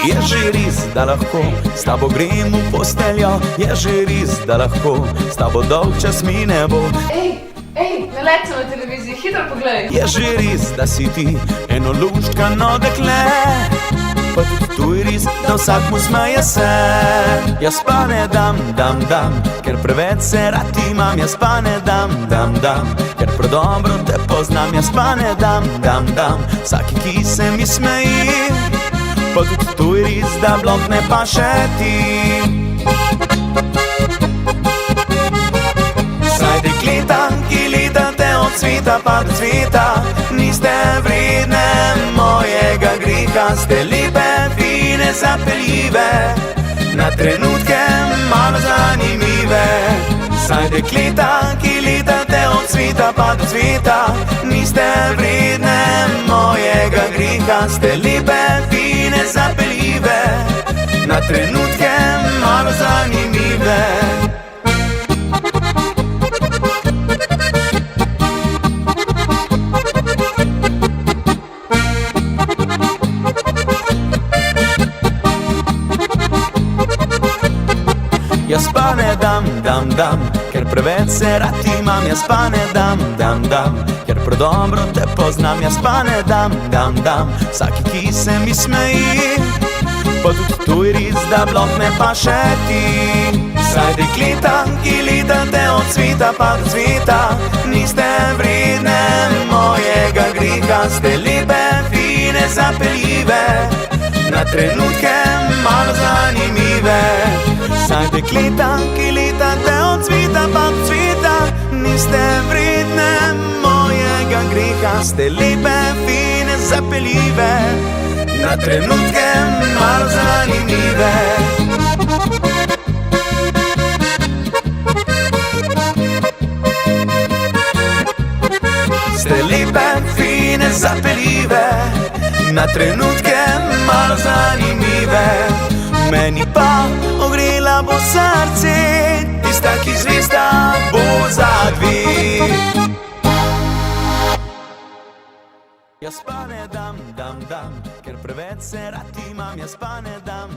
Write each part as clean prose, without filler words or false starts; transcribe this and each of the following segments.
Je že res, da lahko s tabo grem v posteljo, je že res, da lahko s tabo dolg čas mine bo. Ej, Naled na televiziji, hitro poglej. Je že res, da si ti eno luštkano dekle, pa tudi tu je res, da vsak mu smeje se. Jaz pa ne dam, ker preveč se rad imam. Jaz pa ne dam, ker predobro te poznam. Jaz pa ne dam, vsaki, ki se mi smeji, pa tudi tu je res, da blok ne paše ti. Saj dekleta, ki letate od cveta pa do cveta, niste vredne mojega greha. Ste lepe, fine, zapeljive, na trenutke malo zanimive. Saj dekleta, ki letate od cveta pa do cveta, niste vredne mojega greha. Ste lepe, fine, zapeljive, na trenutke malo zanimive. Jaz pa ne dam, ker preveč se rad imam. Jaz pa ne dam, ker predobro te poznam. Jaz pa ne dam, vsaki, ki se mi smeji, pa tudi tu je res, da blok ne paše ti. Saj dekleta, ki letate od cveta pa do cveta, niste vredne mojega greha. Ste lepe, fine, zapeljive, na trenutke malo zanimive. Saj dekleta, ki letate od cveta pa do cveta, niste vredne mojega greha. Ste lepe, fine, zapeljive, na trenutke malo zanimive. Ste lepe, fine, zapeljive, na trenutke malo zanimive. Meni pa ogrela bo srce, tista, ki zvezda bo zadvi. Jaz pa ne dam, ker preveč se rad imam. Jaz pa ne dam,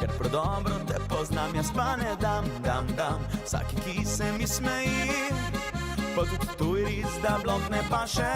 ker predobro te poznam. Jaz pa ne dam, vsaki, ki se mi smeji, pa tudi tu je res, da blok ne paše.